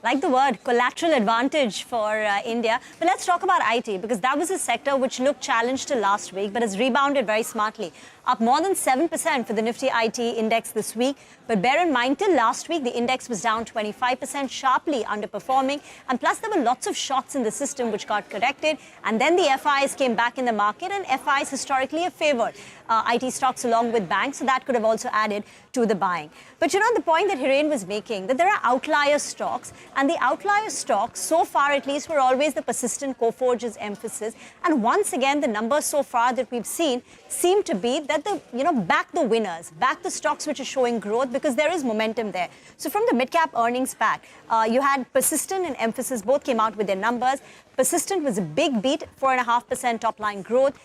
Like the word, collateral advantage for India. But let's talk about IT, because that was a sector which looked challenged till last week, but has rebounded very smartly. Up more than 7% for the Nifty IT index this week. But bear in mind, till last week, the index was down 25%, sharply underperforming. And plus, there were lots of shots in the system which got corrected. And then the FIs came back in the market, and FIs historically have favored IT stocks along with banks. So that could have also added to the buying. But you know, the point that Hiren was making, that there are outlier stocks. And the outlier stocks, so far at least, were always the persistent Coforge's emphasis. And once again, the numbers so far that we've seen seem to be that back the winners, back the stocks which are showing growth, because there is momentum there. So from the mid-cap earnings pack, you had Persistent and Emphasis both came out with their numbers. Persistent was a big beat, 4.5% top-line growth.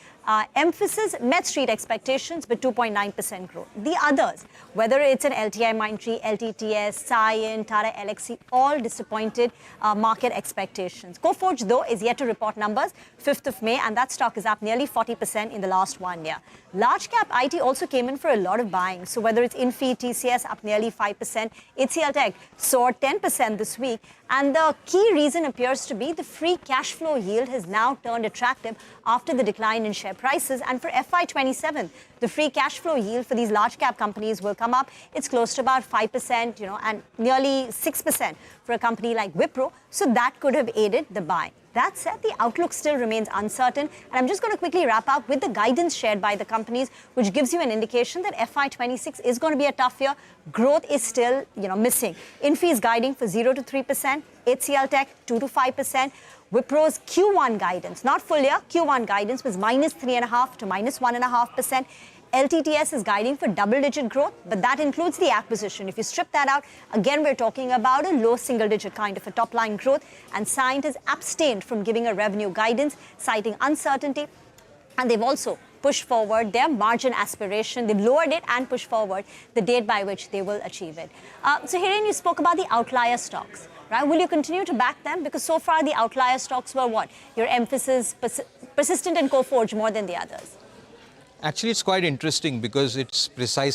Emphasis met street expectations with 2.9% growth. The others, whether it's an LTIMindtree, LTTS, Cyan, Tata Elxsi, all disappointed market expectations. Coforge, though, is yet to report numbers 5th of May, and that stock is up nearly 40% in the last 1 year. Large cap IT also came in for a lot of buying. So whether it's Infi, TCS up nearly 5%, HCL Tech soared 10% this week. And the key reason appears to be the free cash flow yield has now turned attractive after the decline in share prices. And for FY27, the free cash flow yield for these large cap companies will come up. It's close to about 5%, and nearly 6% for a company like Wipro. So that could have aided the buy. That said, the outlook still remains uncertain. And I'm just going to quickly wrap up with the guidance shared by the companies, which gives you an indication that FY26 is going to be a tough year. Growth is still, missing. Infi is guiding for 0 to 3%, HCL Tech 2 to 5%. Wipro's Q1 guidance, not full year, Q1 guidance was minus 3.5% to minus 1.5%. LTTS is guiding for double-digit growth, but that includes the acquisition. If you strip that out, again, we're talking about a low single-digit kind of a top-line growth. And Cyient has abstained from giving a revenue guidance, citing uncertainty. And they've also pushed forward their margin aspiration. They've lowered it and pushed forward the date by which they will achieve it. So Hiren, you spoke about the outlier stocks, right? Will you continue to back them? Because so far the outlier stocks were what? Your Emphasis, Persistent and Coforge more than the others. Actually, it's quite interesting because it's precisely